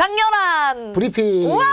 강렬한 브리핑. 우와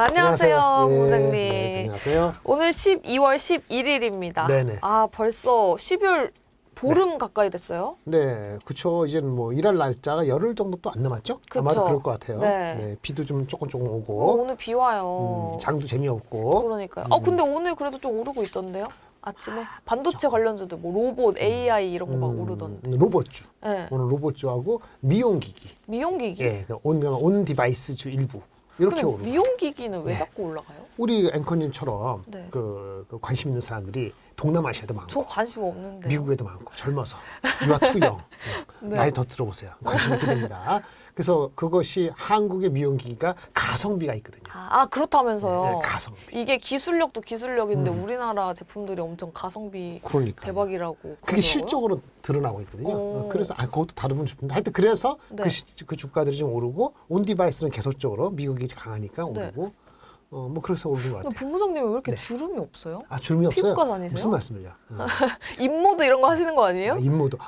안녕하세요 본부장님. 네, 안녕하세요. 오늘 12월 11일입니다. 네네. 아 벌써 12월 보름 가까이 됐어요. 네, 그쵸. 이제는 뭐 일할 날짜가 열흘 정도 또 안 남았죠? 그쵸. 아마도 그럴 것 같아요. 네. 비도 좀 조금 오고, 오늘 비 와요. 장도 재미없고. 그러니까요. 근데 오늘 그래도 좀 오르고 있던데요? 아침에 반도체 관련주도 뭐 로봇, AI 이런 거 막 오르던데. 로봇주. 네. 오늘 로봇주하고 미용기기. 미용기기. 예, 온 디바이스주 일부. 이렇게 근데 오르고. 미용기기는 왜 네. 자꾸 올라가요? 우리 앵커님처럼 네. 그 관심 있는 사람들이 동남아시아도 많고. 저 관심 없는데. 미국에도 많고 젊어서 유아 투영 네. 나이 더 들어보세요. 관심 있게 됩니다. 그래서 그것이 한국의 미용기기가 가성비가 있거든요. 아 그렇다면서요. 네, 가성비. 이게 기술력도 기술력인데 우리나라 제품들이 엄청 가성비 그러니까 대박이라고 그게 그러더라고요. 실적으로 드러나고 있거든요. 오. 그래서 그것도 다루면 좋은데 하여튼 그래서 네. 그 주가들이 좀 오르고 온 디바이스는 계속적으로 미국이 강하니까 네. 오르고 뭐 그래서 오르는 것 근데 같아요. 본부장님은 왜 이렇게 네. 주름이 없어요? 아 주름이 없어요? 피부과 다니세요? 무슨 말씀이요? 인모드 이런 거 하시는 거 아니에요? 인모도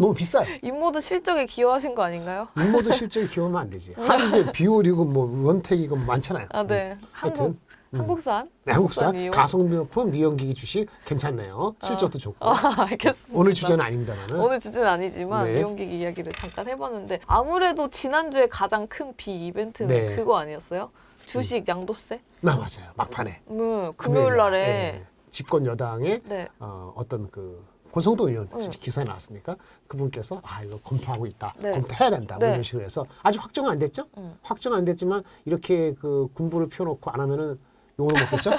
너무 비싸요. 인모드 실적에 기여하신 거 아닌가요? 인모도 실적이 기여하면 안 되지. 한국에 비올이고 뭐 원택이고 뭐 많잖아요. 아 네. 하여튼, 한국산? 네, 한국산 이용? 가성비 높은 미용기기 주식 괜찮네요. 실적도 좋고. 알겠습니다. 오늘 주제는 아닙니다만은. 오늘 주제는 아니지만 네. 미용기기 이야기를 잠깐 해봤는데 아무래도 지난주에 가장 큰 비 이벤트는 네. 그거 아니었어요? 주식 양도세? 맞아요. 막판에. 금요일 날에 네. 집권 여당의 네. 어떤 그 권성동 의원 네. 기사에 나왔으니까 그분께서 이거 검토하고 있다. 네. 검토해야 된다. 뭐 네. 이런 식으로 해서 아직 확정은 안 됐죠? 확정은 안 됐지만 이렇게 그 군부를 펴놓고 안 하면은 욕을 먹겠죠?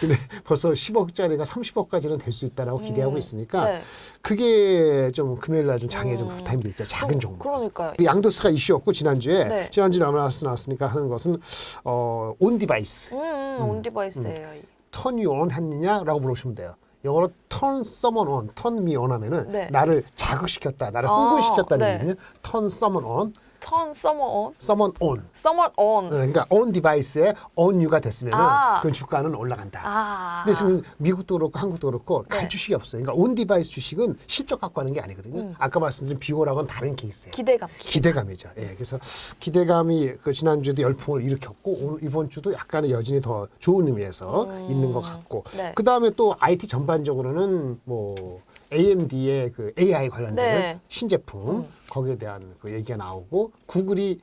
근데 벌써 10억짜리가 30억까지는 될 수 있다라고 기대하고 있으니까 네. 그게 좀 금요일 날 좀 장에 좀 타임돼 있죠. 작은 종목. 그러니까요. 양도세가 이슈였고 지난주에 네. 지난주에 나왔으니까 하는 것은 온 디바이스 온 디바이스예요. turn you on 했느냐라고 물으시면 돼요. 영어로 turn someone on, turn me on 하면은 네. 나를 자극시켰다, 나를 흥분시켰다는 네. 얘기는 turn someone on, turn someone on, someone on. someone on. 그러니까 on 디바이스에 on you가 됐으면은 아. 그 주가는 올라간다. 아. 근데 지금 미국도 그렇고 한국도 그렇고 네. 갈 주식이 없어요. 그러니까 온 디바이스 주식은 실적 갖고 하는 게 아니거든요. 아까 말씀드린 비고랑은 다른 케이스예요. 기대감. 기대감이죠. 예, 그래서 기대감이 그 지난주에도 열풍을 일으켰고 오늘 이번 주도 약간의 여진이 더 좋은 의미에서 있는 것 같고 네. 그 다음에 또 IT 전반적으로는 뭐 AMD의 그 AI 관련된 네. 신제품 거기에 대한 그 얘기가 나오고 구글이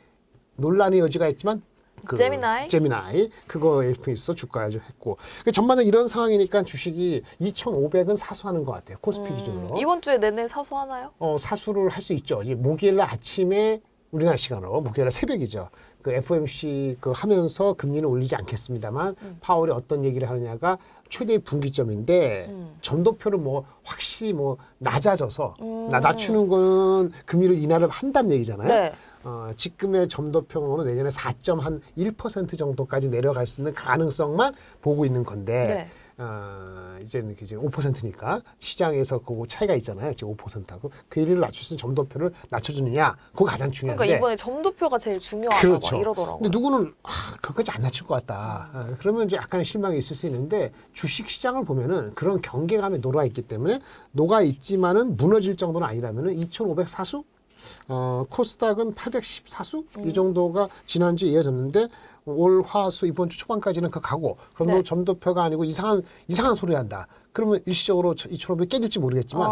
논란의 여지가 있지만 그 제미나이 그거 열풍이 있어 주가에 좀 했고 전반적으로 이런 상황이니까 주식이 2,500은 사수하는 것 같아요. 코스피 기준으로. 이번 주에 내내 사수하나요? 사수를 할 수 있죠. 이제 목요일날 아침에 우리나라 시간으로 목요일날 새벽이죠. 그 FOMC 그 하면서 금리는 올리지 않겠습니다만 파월이 어떤 얘기를 하느냐가 최대의 분기점인데 전도표를 뭐 확실히 뭐 낮아져서 낮추는 거는 금리를 인하를 한다는 얘기잖아요. 네. 지금의 점도표로 내년에 4.1% 정도까지 내려갈 수 있는 가능성만 보고 있는 건데 이제는 이제 5%니까 시장에서 그 차이가 있잖아요. 지금 5%하고 그 일을 낮출 수 있는 점도표를 낮춰주느냐 그거 가장 중요한데. 그러니까 이번에 점도표가 제일 중요하다고 그렇죠. 이러더라고요. 근데 누구는 그것까지 안 낮출 것 같다. 그러면 이제 약간의 실망이 있을 수 있는데 주식 시장을 보면은 그런 경계감에 녹아 있기 때문에 녹아 있지만은 무너질 정도는 아니라면은 2,500 사수? 코스닥은 810 사수? 이 정도가 지난주에 이어졌는데 올 화수 이번 주 초반까지는 그 가고 그럼 네. 점도표가 아니고 이상한 소리 한다. 그러면 일시적으로 2,500 깨질지 모르겠지만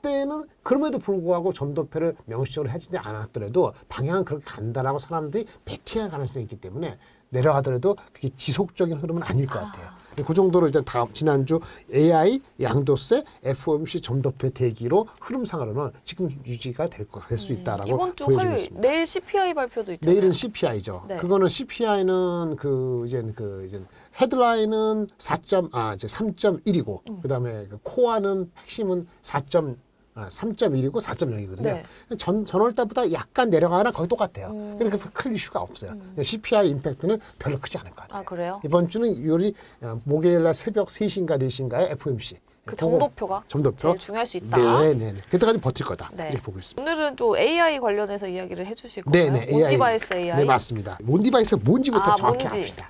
그때는 그럼에도 불구하고 점도표를 명시적으로 해주지 않았더라도 방향은 그렇게 간다라고 사람들이 베팅할 가능성이 있기 때문에 내려가더라도 그게 지속적인 흐름은 아닐 것 같아요. 그 정도로 일단 다음 지난주 AI 양도세 FOMC 점도표 대기로 흐름상으로는 지금 유지가 될 수 있다라고 이번 주 보여지고 화요일 있습니다. 내일 CPI 발표도 있잖아요. 내일은 CPI죠. 네. 그거는 CPI는 이제 헤드라인은 3.1이고 그다음에 그 코어는 핵심은 3.1이고 4.0이거든요. 네. 전월 때보다 약간 내려가거나 거의 똑같아요. 근데 그 큰 이슈가 없어요. CPI 임팩트는 별로 크지 않을 것 같아요. 아 그래요? 이번 주는 요리 목요일날 새벽 3시인가 4시인가에 FOMC. 그 점도표가 점도표. 제일 중요할 수 있다. 네네. 그때까지 버틸 거다. 네. 이렇게 보고 있습니다. 오늘은 또 AI 관련해서 이야기를 해주실 거예요. 네네. 온 디바이스 AI. 네 맞습니다. 온 디바이스가 뭔지부터 정확히 뭔지. 합시다.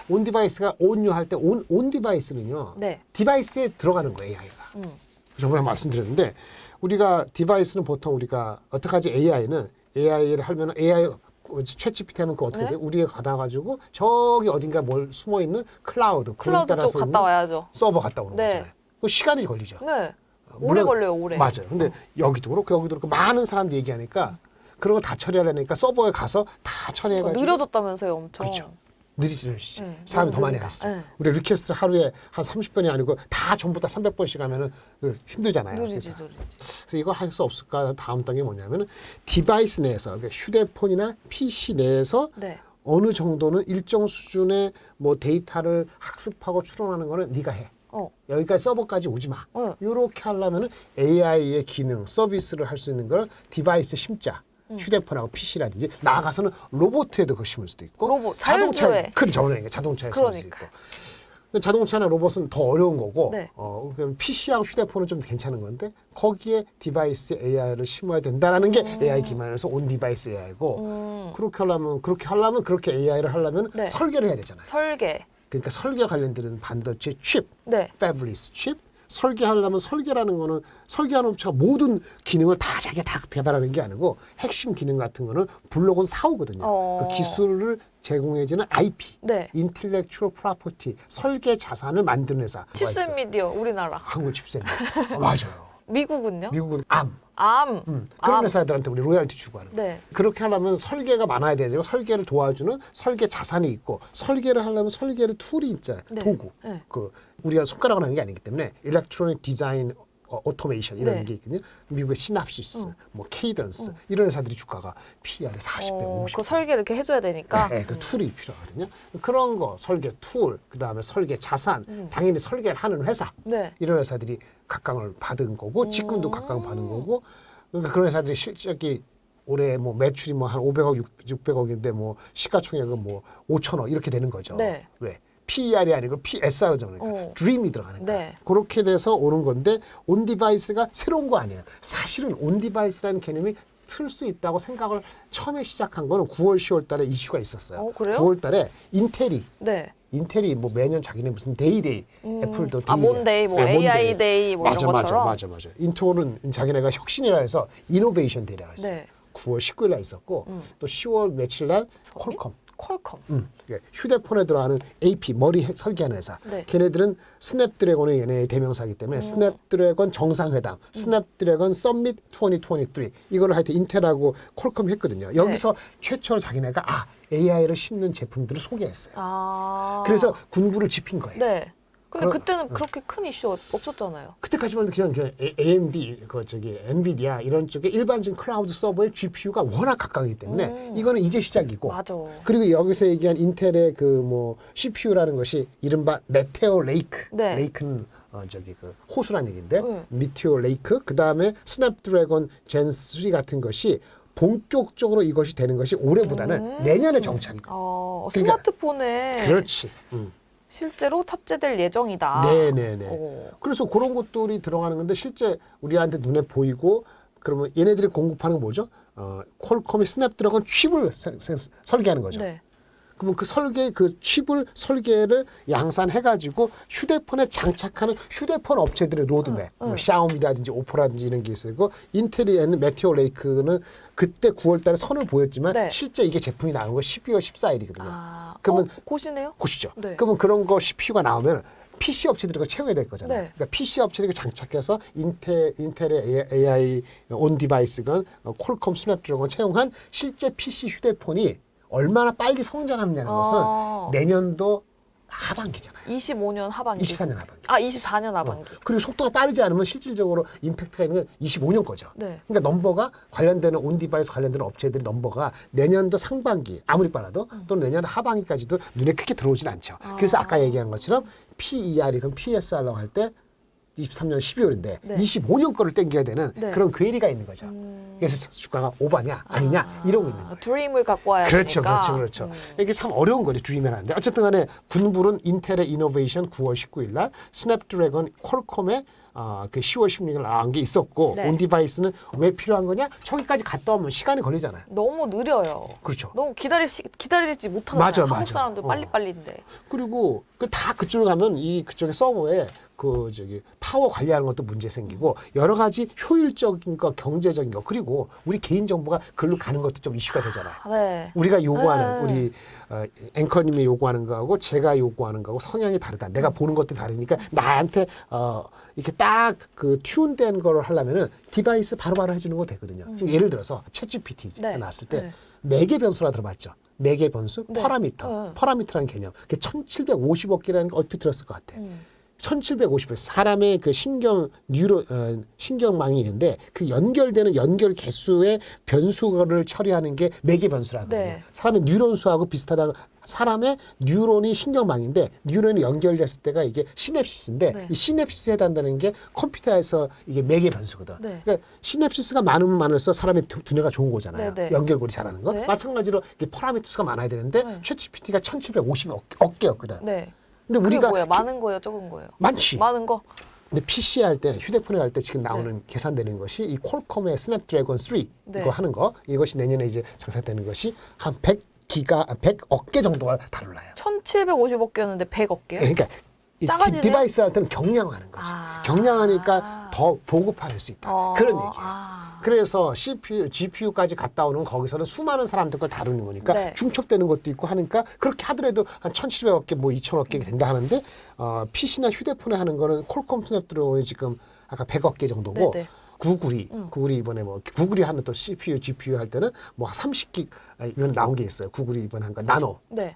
온 디바이스가 온유 할 때 온 디바이스는요. 네. 디바이스에 들어가는 거예요, AI가. 저번에 말씀드렸는데 우리가 디바이스는 보통 우리가 어떻게 하지 AI는 AI를 하면 AI 챗GPT 하면 그 어떻게 네? 돼? 우리가 받아가지고 저기 어딘가 뭘 숨어 있는 클라우드 클라우드 따라서 쪽 갔다 있는 와야죠. 서버 갔다 오는 네. 거잖아요. 그 시간이 걸리죠. 네. 오래 물론 걸려요, 오래. 맞아요. 근데 여기도 그렇고 많은 사람들이 얘기하니까 그런 거 다 처리하려니까 서버에 가서 다 처리해가지고 느려졌다면서요, 엄청. 그렇죠. 느리지. 네, 사람이 너무 더 많이 느리다. 하시죠. 네. 우리 리퀘스트 하루에 한 30번이 아니고 다 전부 다 300번씩 하면은 힘들잖아요. 느리지. 그래서 이걸 할 수 없을까? 다음 단계 뭐냐면은 디바이스 내에서 그러니까 휴대폰이나 PC 내에서 네. 어느 정도는 일정 수준의 뭐 데이터를 학습하고 추론하는 거는 네가 해. 여기까지 서버까지 오지 마. 이렇게 하려면은 AI의 기능, 서비스를 할 수 있는 걸 디바이스에 심자. 휴대폰하고 PC라든지 나아가서는 로봇에도 그거 심을 수도 있고 로봇, 자율주행. 자동차에 심을 수 있고 자동차나 로봇은 더 어려운 거고 네. 그럼 PC하고 휴대폰은 좀 괜찮은 건데 거기에 디바이스에 AI를 심어야 된다라는 게 AI 기반에서 온 디바이스 AI고 그렇게 하려면 그렇게 AI를 하려면 네. 설계를 해야 되잖아요. 설계. 그러니까 설계 관련되는 반도체 칩, 네. 패블리스 칩 설계하려면 설계라는 거는 설계하는 업체가 모든 기능을 다 자기가 다 개발하는 게 아니고 핵심 기능 같은 거는 블록은 사오거든요. 그 기술을 제공해주는 IP, 네. Intellectual Property, 설계 자산을 만드는 회사. 칩셋 미디어 우리나라. 한국 칩셋. 맞아요. 미국은요? 미국은 암. 암. 그런 암. 회사들한테 우리 로열티 주고 하는 거예요. 네. 그렇게 하려면 설계가 많아야 되고 설계를 도와주는 설계 자산이 있고 설계를 하려면 설계를 툴이 있잖아요. 네. 도구. 네. 그 우리가 손가락으로 하는 게 아니기 때문에 일렉트로닉 디자인 오토메이션 이런 네. 게 있거든요. 미국의 시납시스, 뭐 케이던스 이런 회사들이 주가가 PR에 40배, 50배. 그 설계를 이렇게 해줘야 되니까. 네, 그 툴이 필요하거든요. 그런 거 설계 툴, 그 다음에 설계 자산, 당연히 설계를 하는 회사 네. 이런 회사들이 각광을 받은 거고 직군도 각광을 받은 거고 그러니까 그런 회사들이 실적이 올해 뭐 매출이 뭐 한 500억, 600억인데 뭐 시가총액은 뭐 5천억 이렇게 되는 거죠. 네. 왜? PER이 아니고 PSR이죠. 그러니까 드림이 들어가는 거예요. 네. 그렇게 돼서 오는 건데 온 디바이스가 새로운 거 아니에요. 사실은 온 디바이스라는 개념이 틀 수 있다고 생각을 처음에 시작한 거는 9월, 10월 달에 이슈가 있었어요. 그래요? 9월 달에 네. 인텔이 뭐 매년 자기네 무슨 데이데이, 애플도 데이데이. 몬데이, 뭐 AI 데이 뭐 이런 것처럼. 맞아. 인텔은 자기네가 혁신이라 해서 이노베이션 데이라고 했어요. 네. 9월 19일 날 있었고 또 10월 며칠 날 퀄컴. 휴대폰에 들어가는 AP 머리 설계하는 회사. 네. 걔네들은 스냅드래곤의 얘네의 대명사이기 때문에 스냅드래곤 정상회담, 스냅드래곤 썸밋 2023 이거를 하여튼 인텔하고 퀄컴 했거든요. 여기서 최초로 자기네가 AI를 심는 제품들을 소개했어요. 그래서 군부를 짚인 거예요. 네. 근데 그때는 그렇게 큰 이슈 없었잖아요. 그때까지만 해도 그냥 AMD, 엔비디아 이런 쪽에 일반적인 클라우드 서버의 GPU가 워낙 각광이기 때문에 이거는 이제 시작이고. 맞아. 그리고 여기서 얘기한 인텔의 그 뭐 CPU라는 것이 이른바 메테오 레이크. 네. 레이크는 그 호수란 얘기인데 미테오 레이크. 그 다음에 스냅드래곤 젠 3 같은 것이 본격적으로 이것이 되는 것이 올해보다는 내년에 정착이 돼. 그러니까, 스마트폰에 그렇지. 실제로 탑재될 예정이다. 네네네. 그래서 그런 것들이 들어가는 건데 실제 우리한테 눈에 보이고 그러면 얘네들이 공급하는 건 뭐죠? 퀄컴이 스냅드래곤 칩을 설계하는 거죠. 네. 그러면 그 칩을 설계를 양산해가지고 휴대폰에 장착하는 휴대폰 업체들의 로드맵, 뭐 샤오미라든지 오포라든지 이런 게 있고 인텔에는 메테오 레이크는 그때 9월달에 선을 보였지만 실제 이게 제품이 나온 거 12월 14일이거든요. 그러면 곧이네요? 곧이죠. 네. 그러면 그런 거 CPU가 나오면 PC 업체들이 그거 채워야 될 거잖아요. 네. 그러니까 PC 업체들이 장착해서 인텔의 AI 온 디바이스건 퀄컴 스냅드래곤 채용한 실제 PC 휴대폰이 얼마나 빨리 성장하느냐는 것은 내년도 하반기잖아요. 25년 하반기. 24년 하반기. 24년 하반기. 그리고 속도가 빠르지 않으면 실질적으로 임팩트가 있는 건 25년 거죠. 네. 그러니까 넘버가 관련되는 온 디바이스 관련되는 업체들이 넘버가 내년도 상반기 아무리 빨라도 또는 내년 하반기까지도 눈에 크게 들어오진 않죠. 그래서 아까 얘기한 것처럼 PER이 그럼 PSR라고 할 때 23년 12월인데 25년 거를 땡겨야 되는 그런 괴리가 있는 거죠. 그래서 주가가 오바냐 아니냐 이러고 있는 거예요. 드림을 갖고 와야 그렇죠, 되니까. 그렇죠. 이게 참 어려운 거죠. 드림이라는데 어쨌든 간에 군불은 인텔의 이노베이션 9월 19일 날 스냅드래곤 퀄컴의 그 10월 16일 나온 게 있었고 온 디바이스는 왜 필요한 거냐? 저기까지 갔다 오면 시간이 걸리잖아요. 너무 느려요. 그렇죠. 너무 기다리지 못하잖아요. 맞아. 한국 사람들 빨리빨리인데. 그리고 다 그쪽으로 가면 그쪽에 서버에 파워 관리하는 것도 문제 생기고 여러 가지 효율적인 거, 경제적인 거 그리고 우리 개인 정보가 글로 가는 것도 좀 이슈가 되잖아요. 네. 우리가 요구하는 우리 앵커님이 요구하는 거하고 제가 요구하는 거하고 성향이 다르다. 내가 보는 것도 다르니까 나한테 이렇게 딱 그 튠된 거를 하려면은 디바이스 바로바로 해주는 거 되거든요. 예를 들어서 챗GPT 네. 나왔을 때 네. 매개 변수라 들어봤죠. 매개 변수, 네. 퍼라미터, 네. 퍼라미터라는 개념. 그게 1750억 개라는 게 얼핏 들었을 것 같아. 1750억 사람의 그 신경망이 있는데 그 연결되는 연결 개수의 변수를 처리하는 게 매개 변수라거든요. 네. 사람의 뉴런 수하고 비슷하다고. 사람의 뉴런이 신경망인데 뉴런이 연결됐을 때가 이게 시냅시스인데 네. 이 시냅시스에 해당되는 게 컴퓨터에서 이게 매개 변수거든. 네. 그러니까 시냅시스가 많으면 많을수록 사람의 두뇌가 좋은 거잖아요. 네, 네. 연결고리 잘하는 거. 네. 마찬가지로 이게 퍼라미터 수가 많아야 되는데 네. 챗GPT가 1750억 개였거든. 네. 근데 그게 우리가 뭐예요? 많은 거예요? 적은 거예요? 많지. 많은 거? 근데 PC 할 때 휴대폰에 할 때 지금 나오는 네. 계산되는 것이 이 퀄컴의 스냅드래곤 3 네. 이거 하는 거 이것이 내년에 이제 장사되는 것이 한 100억 개 정도가 다룰라요. 1750억 개였는데 100억 개요? 그러니까 이 작아지네요? 디바이스 할 때는 경량화하는 거지. 아. 경량하니까 더 보급할 수 있다. 그런 얘기예요. 그래서 CPU, GPU까지 갔다 오는 거기서는 수많은 사람들 걸 다루는 거니까 네. 중첩되는 것도 있고 하니까 그렇게 하더라도 한 1700억 개, 뭐 2000억 개 된다 하는데 PC나 휴대폰에 하는 거는 퀄컴 스냅드래곤이 지금 아까 100억 개 정도고 네네. 구글이 이번에 구글이 하는 또 CPU, GPU 할 때는 뭐 30기 이번 나온 게 있어요. 구글이 이번에 한 거 나노. 네.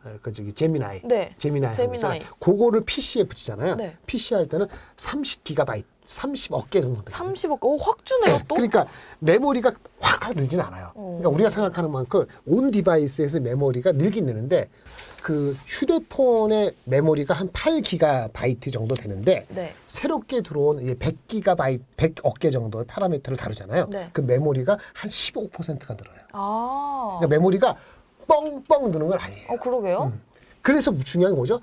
제미나이. 네. 제미나이 하는 제미나이. 거잖아요. 그거를 PC에 붙이잖아요. 네. PC 할 때는 30기가바이트, 30억 개 정도. 30억 개. 오, 확 주네요, 또? 그러니까 메모리가 확 늘진 않아요. 그러니까 우리가 생각하는 만큼 온 디바이스에서 메모리가 늘긴 느는데 그 휴대폰의 메모리가 한 8기가바이트 정도 되는데 네. 새롭게 들어온 100기가바이트, 100억 개 정도의 파라미터를 다루잖아요. 네. 그 메모리가 한 15%가 늘어요. 아. 그러니까 메모리가 뻥뻥 느는 건 아니에요. 그러게요. 그래서 중요한 게 뭐죠?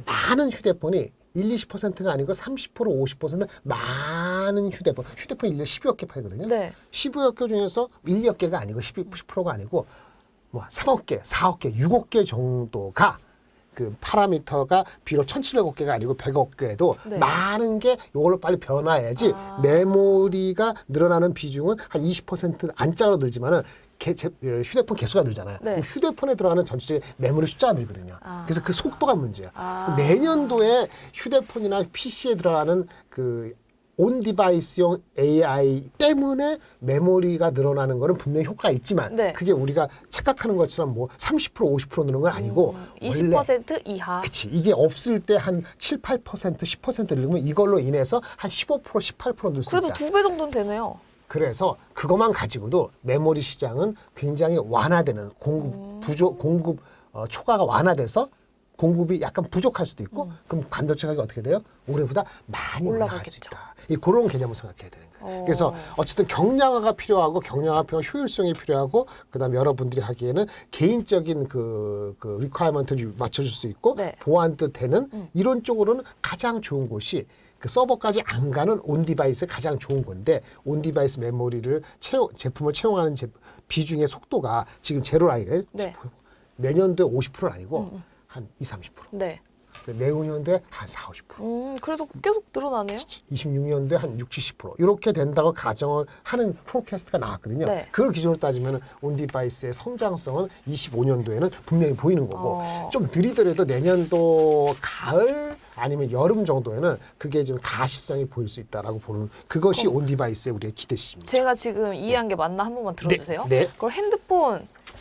많은 휴대폰이 20%가 아니고 30%, 50% 많은 휴대폰 1년에 12억 개 팔거든요. 네. 12억 개 중에서 1, 2억 개가 아니고 10%가 아니고 뭐 3억 개, 4억 개, 6억 개 정도가 그 파라미터가 비록 1700억 개가 아니고 100억 개도 네. 많은 게 이걸로 빨리 변화해야지 메모리가 늘어나는 비중은 한 20% 안짝으로 늘지만은 휴대폰 개수가 늘잖아요. 네. 그럼 휴대폰에 들어가는 전체 메모리 숫자가 늘거든요. 그래서 그 속도가 문제예요. 내년도에 휴대폰이나 PC에 들어가는 그 온 디바이스용 AI 때문에 메모리가 늘어나는 거는 분명히 효과가 있지만 네. 그게 우리가 착각하는 것처럼 뭐 30%, 50% 느는 건 아니고 20% 이하. 그치. 이게 없을 때 한 7, 8%, 10% 늘면 이걸로 인해서 한 15%, 18% 늘 수 그래도 있다. 2배 정도는 되네요. 그래서 그것만 가지고도 메모리 시장은 굉장히 완화되는 공급 초과가 완화돼서 공급이 약간 부족할 수도 있고 그럼 반도체 가격이 어떻게 돼요? 올해보다 많이 올라갈 수 올라가겠죠. 있다. 그런 개념을 생각해야 되는 거예요. 그래서 어쨌든 경량화가 필요하고 효율성이 필요하고 그다음에 여러분들이 하기에는 개인적인 그 리퀘어먼트를 맞춰줄 수 있고 네. 보완도 되는 이런 쪽으로는 가장 좋은 곳이 그 서버까지 안 가는 온 디바이스가 가장 좋은 건데 온 디바이스 메모리를 제품을 채용하는 비중의 속도가 지금 제로라이가 네. 내년도에 50%는 아니고 한 20, 30%. 네. 내후년도에 한 4, 50%. 그래도 계속 늘어나네요. 26년도에 한 60, 70%. 이렇게 된다고 가정을 하는 포캐스트가 나왔거든요. 네. 그걸 기준으로 따지면 온 디바이스의 성장성은 25년도에는 분명히 보이는 거고 좀 느리더라도 내년도 가을 아니면 여름 정도에는 그게 좀 가시성이 보일 수 있다라고 보는 그것이 온 디바이스의 우리의 기대치입니다. 제가 지금 이해한 게 맞나 한 번만 들어주세요. 네. 그걸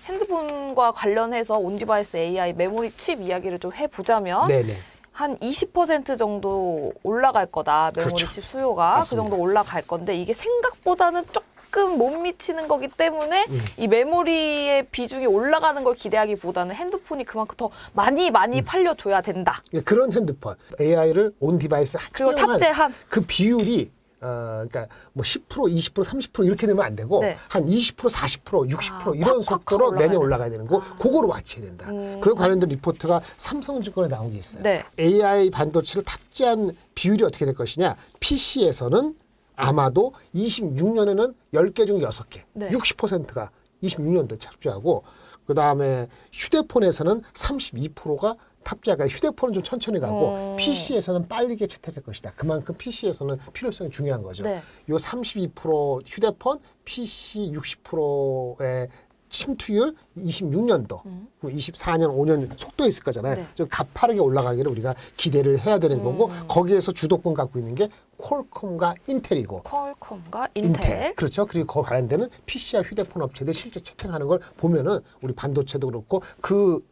핸드폰과 관련해서 온디바이스 AI 메모리 칩 이야기를 좀 해보자면 네네. 한 20% 정도 올라갈 거다. 메모리 그렇죠. 칩 수요가 맞습니다. 그 정도 올라갈 건데 이게 생각보다는 조금 못 미치는 거기 때문에 이 메모리의 비중이 올라가는 걸 기대하기보다는 핸드폰이 그만큼 더 많이 팔려줘야 된다. 그런 핸드폰 AI를 온 디바이스에 그걸 탑재한 그 비율이 그러니까 뭐 10%, 20%, 30% 이렇게 되면 안 되고 네. 한 20%, 40%, 60% 이런 팍팍 속도로 올라가야 내년 올라가야 되는 거 그거로 맞춰야 된다. 그 관련된 리포트가 삼성증권에 나온 게 있어요. 네. AI 반도체를 탑재한 비율이 어떻게 될 것이냐. PC에서는 아마도 26년에는 10개 중 6개, 네. 60%가 26년도에 탑재하고 그다음에 휴대폰에서는 32%가 탑재가 휴대폰은 좀 천천히 가고 PC에서는 빠르게 채택할 것이다. 그만큼 PC에서는 필요성이 중요한 거죠. 네. 요 32% 휴대폰, PC 60%의 침투율 26년도, 24년, 5년 속도에 있을 거잖아요. 네. 좀 가파르게 올라가기를 우리가 기대를 해야 되는 거고 거기에서 주도권 갖고 있는 게 퀄컴과 인텔이고 퀄컴과 인텔. 그렇죠. 그리고 그 관련되는 PC와 휴대폰 업체들 실제 채택하는 걸 보면은 우리 반도체도 그렇고 그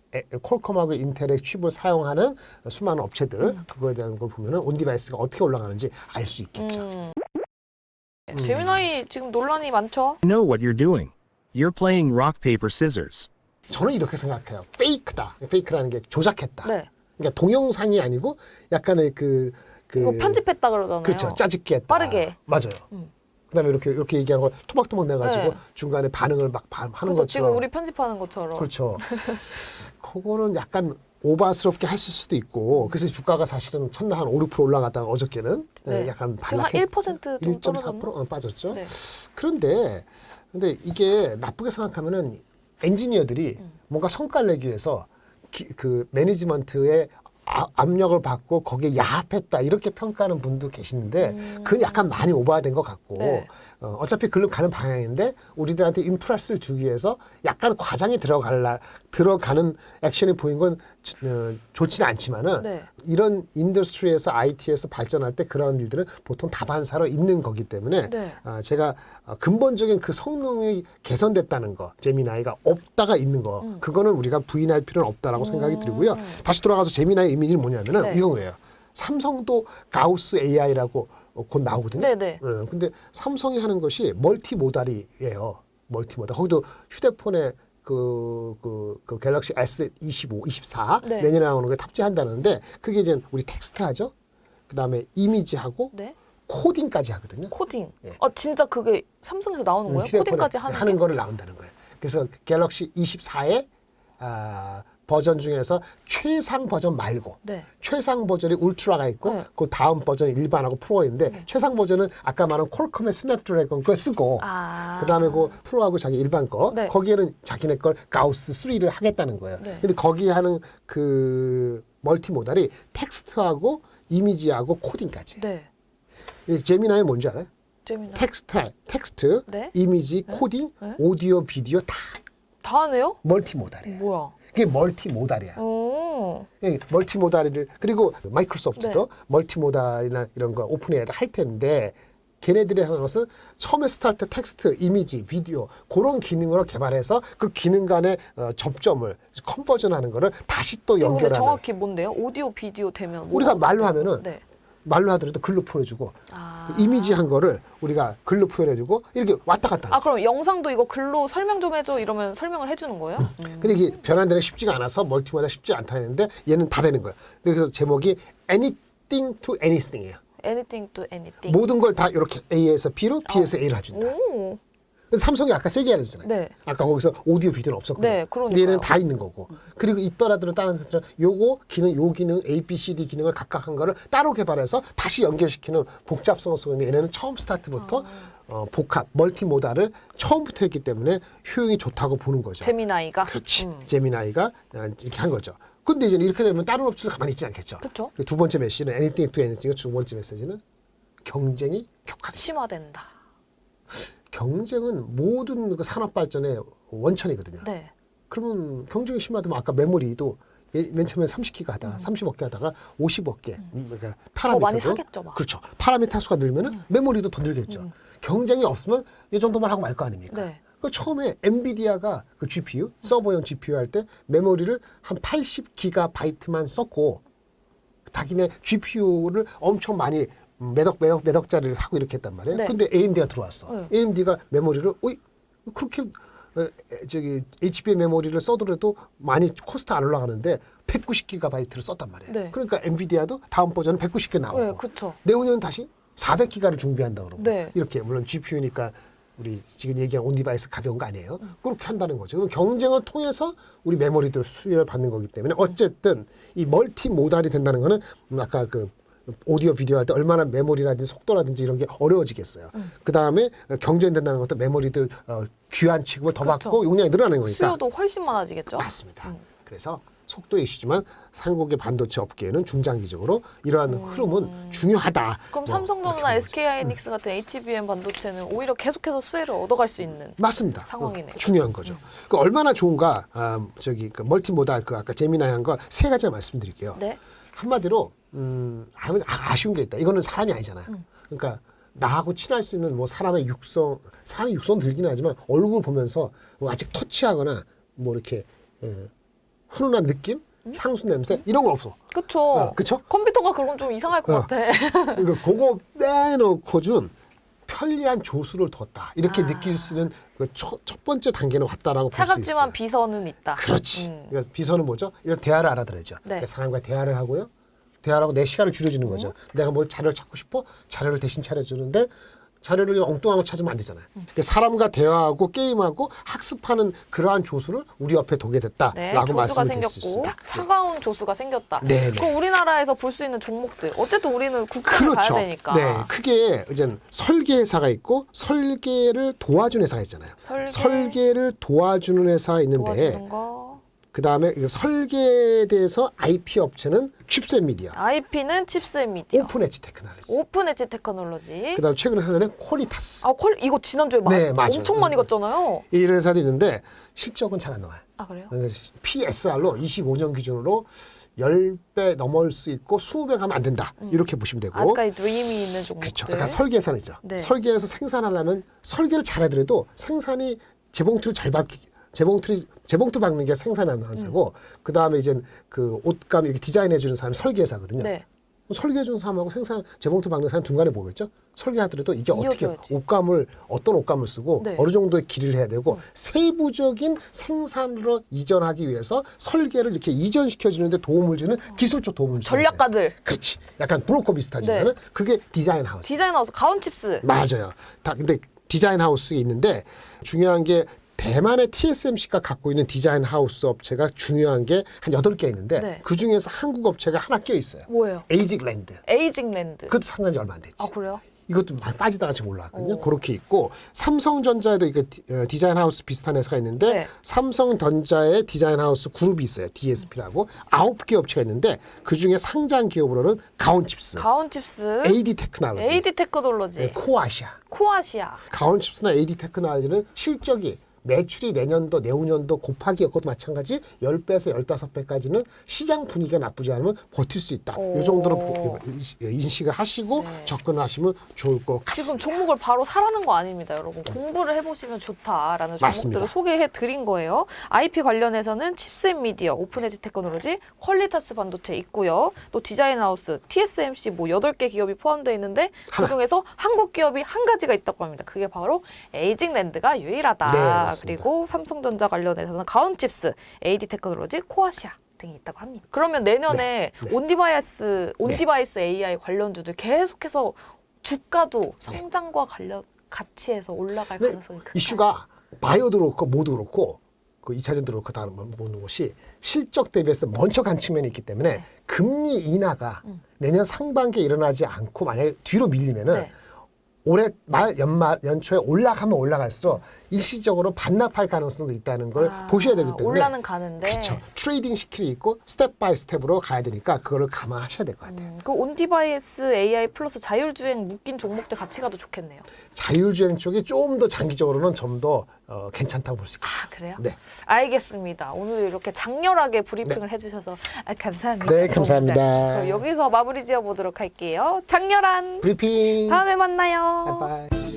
퀄컴하고 인텔의 칩을 사용하는 수많은 업체들 그거에 대한 걸 보면은 온 디바이스가 어떻게 올라가는지 알 수 있겠죠. 제미나이 지금 논란이 많죠. I know what you're doing. You're playing rock, paper, scissors. 저는 이렇게 생각해요. 페이크다. 페이크라는 게 조작했다. 네. 그러니까 동영상이 아니고 약간의 그 이거 편집했다 그러잖아요. 그렇죠. 짜집게 했다. 빠르게. 맞아요. 그다음에 이렇게 얘기한 걸 토막토막 내가지고 네. 중간에 반응을 막 하는 그렇죠. 것처럼. 지금 우리 편집하는 것처럼. 그렇죠. 그거는 약간 오바스럽게 했을 수도 있고 그래서 주가가 사실은 첫날 한 5, 6% 올라갔다가 어저께는 네. 약간 지금 한 1%좀 떨어졌나? 1.4% 빠졌죠. 네. 그런데 근데 이게 나쁘게 생각하면은 엔지니어들이 뭔가 성과를 내기 위해서 그 매니지먼트의 압력을 받고 거기에 야합했다 이렇게 평가하는 분도 계시는데 그건 약간 많이 오버된 것 같고 네. 어차피 글로 가는 방향인데 우리들한테 인프라스를 주기 위해서 약간 과장이 들어가는 액션이 보인 건 좋지는 않지만은 네. 이런 인더스트리에서 IT에서 발전할 때 그런 일들은 보통 다반사로 있는 거기 때문에 네. 제가 근본적인 그 성능이 개선됐다는 거 제미나이가 없다가 있는 거 그거는 우리가 부인할 필요는 없다라고 생각이 들고요. 다시 돌아가서 제미나이 의미는 뭐냐면은 네. 이건 거예요. 삼성도 가우스 AI라고 곧 나오거든요. 네네. 근데 삼성이 하는 것이 멀티모달이에요. 멀티모달. 거기도 휴대폰에 그 갤럭시 S25, 24 네. 내년에 나오는 거 탑재한다는데 그게 이제 우리 텍스트 하죠. 그다음에 이미지하고 네. 코딩까지 하거든요. 코딩. 예. 진짜 그게 삼성에서 나오는 거예요? 휴대폰에 코딩까지 하는 게? 거를 나온다는 거예요. 그래서 갤럭시 24의 버전 중에서 최상 버전 말고 네. 최상 버전이 울트라가 있고 네. 그 다음 버전이 일반하고 프로가 있는데 최상 버전은 아까 말한 퀄컴의 스냅드래곤 걸 쓰고 그다음에 그 프로하고 자기 일반 거 네. 거기에는 자기네 걸 가우스 3를 하겠다는 거예요. 네. 근데 거기 하는 그 멀티모달이 텍스트하고 이미지하고 코딩까지. 네. 이 제미나이 뭔지 알아요? 재미나. 텍스트, 네. 이미지, 코딩, 네. 오디오, 비디오 다 다 하네요? 멀티모달이에요. 뭐야? 그게 멀티모달이야. 오. 예, 멀티모달을 그리고 마이크로소프트도 멀티모달이나 이런 거 오픈에다 할 텐데 걔네들이 하는 것은 처음에 스타트 텍스트, 이미지, 비디오 그런 기능으로 개발해서 그 기능 간의 접점을 컨버전하는 거를 다시 또 이거 근데 연결하는. 정확히 뭔데요? 오디오, 비디오 되면 우리가 뭐가 말로 어떻게 하면은 네. 말로 하더라도 글로 표현해주고 그 이미지 한 거를 우리가 글로 표현해주고 이렇게 왔다 갔다 하는 그럼 영상도 이거 글로 설명 좀 해줘 이러면 설명을 해주는 거예요? 근데 이게 변환되는 게 쉽지가 않아서 멀티모달 쉽지 않다 했는데 얘는 다 되는 거야. 그래서 제목이 Anything to Anything이에요. Anything to anything. 모든 걸 다 이렇게 A에서 B로, B에서 A를 해준다. 오. 그래서 삼성이 아까 세게 하잖아요. 네. 아까 거기서 오디오 비디오는 없었거든요. 네, 그러니까요. 근데 얘는 다 있는 거고. 그리고 있더라도 다른 회사는 요거 기능, 요 기능, A, B, C, D 기능을 각각 한 거를 따로 개발해서 다시 연결시키는 복잡성을 쓰고 있는데 얘네는 처음 스타트부터 복합, 멀티모달을 처음부터 했기 때문에 효용이 좋다고 보는 거죠. 제미나이가. 그렇지. 제미나이가 이렇게 한 거죠. 근데 이제 이렇게 되면 다른 업체는 가만히 있지 않겠죠. 그쵸. 그두 번째 메시지는 Anything to Anything의 두 번째 메시지는 경쟁이 격화된다. 심화된다. 경쟁은 모든 그 산업 발전의 원천이거든요. 네. 그러면 경쟁이 심하다면 아까 메모리도 맨 처음에 30기가 하다가 30억 개 하다가 50억 개. 그러니까 더 많이 파라미터도 사겠죠, 막. 그렇죠. 파라미터 수가 늘면은 메모리도 더 늘겠죠. 경쟁이 없으면 이 정도만 하고 말 거 아닙니까? 네. 그 처음에 엔비디아가 그 GPU 서버용 GPU 할 때 메모리를 한 80기가바이트만 썼고 자기네 GPU를 엄청 많이 몇 억짜리를 사고 이렇게 했단 말이에요. 네. 근데 AMD가 들어왔어. 네. AMD가 메모리를 그렇게 HBM 메모리를 써더라도 많이 코스트 안 올라가는데 190기가바이트를 썼단 말이에요. 네. 그러니까 엔비디아도 다음 버전은 190개 나오고 네, 그쵸. 내후년 다시 400기가를 준비한다 그러고 네. 이렇게 물론 GPU니까 우리 지금 얘기한 온 디바이스 가벼운 거 아니에요. 그렇게 한다는 거죠. 그럼 경쟁을 통해서 우리 메모리도 수요를 받는 거기 때문에 어쨌든 이 멀티 모달이 된다는 거는 아까 그 오디오 비디오 할 때 얼마나 메모리라든지 속도라든지 이런 게 어려워지겠어요. 그 다음에 경쟁된다는 것도 메모리도 귀한 취급을 더 그렇죠. 받고 용량이 늘어나는 거니까. 수요도 훨씬 많아지겠죠? 맞습니다. 그래서 속도 이슈지만 한국의 반도체 업계에는 중장기적으로 이러한 흐름은 중요하다. 그럼 뭐 삼성전자나 그렇게 SK하이닉스 같은 HBM 반도체는 오히려 계속해서 수혜를 얻어갈 수 있는 맞습니다. 상황이네요. 중요한 거죠. 그 얼마나 좋은가? 그 멀티모달 그 아까 재미나이 한 거 세 가지 말씀드릴게요. 네. 한마디로 아쉬운 게 있다. 이거는 사람이 아니잖아요. 그러니까 나하고 친할 수 있는 뭐 사람의 육성 들기는 하지만 얼굴 보면서 뭐 아직 터치하거나 뭐 이렇게 훈훈한 느낌, 향수 냄새 이런 건 없어. 그쵸. 그쵸? 컴퓨터가 그럼 좀 이상할 것 같아. 그러니까 그거 빼놓고 준 편리한 조수를 뒀다. 이렇게 느낄 수 있는 그 첫 번째 단계는 왔다라고 볼 수 있어요. 차갑지만 비선은 있다. 그렇지. 그러니까 비서는 뭐죠? 이런 대화를 알아들어야죠. 네. 그러니까 사람과 대화를 하고요. 대화를 하고 내 시간을 줄여주는 거죠. 내가 뭐 자료를 찾고 싶어? 자료를 대신 차려주는데 자료를 엉뚱한 거 찾으면 안 되잖아요. 그러니까 사람과 대화하고 게임하고 학습하는 그러한 조수를 우리 옆에 두게 네, 됐다라고 조수가 말씀을 드릴 수 생겼고 있습니다. 차가운 조수가 생겼다. 네, 네. 그럼 우리나라에서 볼 수 있는 종목들 어쨌든 우리는 국가를 그렇죠. 가야 되니까. 네, 크게 이제 설계 회사가 있고 설계를 도와주는 회사가 있잖아요. 설계를 도와주는 회사가 있는데 도와주는 거. 그 다음에 설계에 대해서 IP 업체는 칩셋 미디어, IP는 칩셋 미디어. 오픈 엣지 테크놀로지. 오픈 엣지 테크놀로지. 그 다음에 최근에 하나는 퀄리타스. 이거 지난주에 네, 맞아요. 엄청 많이 갔잖아요. 이런 회사도 있는데 실적은 잘 안 나와요. 아, 그래요? PSR로 25년 기준으로 10배 넘을 수 있고 20배 가면 안 된다. 이렇게 보시면 되고. 아직까지 드림이 있는 종목들. 그렇죠. 약간 설계사이죠. 네. 설계에서 생산하려면 설계를 잘하더라도 생산이 재봉틀을 잘 박기 재봉틀 박는 게 생산하는 회사고 그 다음에 이제 그 옷감 이렇게 디자인해 주는 사람이 설계사거든요. 네. 설계해 주는 사람하고 재봉틀 박는 사람 중간에 뭐겠죠? 설계하더라도 이게 어떻게 이어줘야지. 어떤 옷감을 쓰고 네. 어느 정도의 길이를 해야 되고 세부적인 생산으로 이전하기 위해서 설계를 이렇게 이전시켜 주는데 도움을 주는 기술적 도움을 주는 전략가들. 회사. 그렇지. 약간 브로커 비슷하지만은 네. 그게 디자인 하우스. 디자인 하우스 가온칩스. 맞아요. 근데 디자인 하우스에 있는데 중요한 게 대만의 TSMC가 갖고 있는 디자인 하우스 업체가 중요한 게 한 8개 있는데 네. 그 중에서 한국 업체가 하나 껴 있어요. 뭐예요? 에이직랜드. 에이징랜드. 그것도 상장한 지 얼마 안 됐지. 아, 그래요? 이것도 많이 빠지다가 지금 올라왔거든요. 오. 그렇게 있고 삼성전자에도 이게 디자인 하우스 비슷한 회사가 있는데 네. 삼성전자의 디자인 하우스 그룹이 있어요. DSP라고 9개 업체가 있는데 그 중에 상장 기업으로는 가온칩스, 가온칩스. AD 테크놀로지, AD 테크놀로지. 코아시아. 코아시아. 가온칩스나 AD 테크놀로지는 실적이 매출이 내년도 내후년도 곱하기 였고도 마찬가지 10배에서 15배까지는 시장 분위기가 나쁘지 않으면 버틸 수 있다. 오. 이 정도로 인식을 하시고 네. 접근하시면 좋을 것 같습니다. 지금 종목을 바로 사라는 거 아닙니다, 여러분. 공부를 해보시면 좋다라는 맞습니다. 종목들을 소개해 드린 거예요. IP 관련해서는 칩셋 미디어, 오픈에지 테크놀로지, 퀄리타스 반도체 있고요. 또 디자인 하우스, TSMC 뭐 8개 기업이 포함되어 있는데 하나. 그중에서 한국 기업이 한 가지가 있다고 합니다. 그게 바로 에이징랜드가 유일하다. 네, 맞습니다. 그리고 삼성전자 관련해서는 가온칩스, AD 테크놀로지, 코아시아 등이 있다고 합니다. 그러면 내년에 네. 온디바이스 AI 관련주들 계속해서 주가도 성장과 같이 해서 올라갈 근데 가능성이 크다. 이슈가 바이오도 그렇고 모두 그렇고 그 2차전도 그렇고 다른 보는 것이 실적 대비해서 먼저 간 측면이 있기 때문에 금리 인하가 내년 상반기에 일어나지 않고 만약에 뒤로 밀리면은 네. 올해 연초에 올라가면 올라갈수록 일시적으로 반납할 가능성도 있다는 걸 보셔야 되기 때문에 올라는 가는데. 그렇죠. 트레이딩 시킬이 있고 스텝 바이 스텝으로 가야 되니까 그거를 감안하셔야 될 것 같아요. 그 온디바이스 AI 플러스 자율주행 묶인 종목들 같이 가도 좋겠네요. 자율주행 쪽이 좀 더 장기적으로는 좀 더 괜찮다고 볼 수 있겠죠. 아, 그래요? 네. 알겠습니다. 오늘 이렇게 장렬하게 브리핑을 해주셔서 감사합니다. 네, 감사합니다. 그럼 여기서 마무리 지어보도록 할게요. 장렬한 브리핑. 다음에 만나요. 바이바이.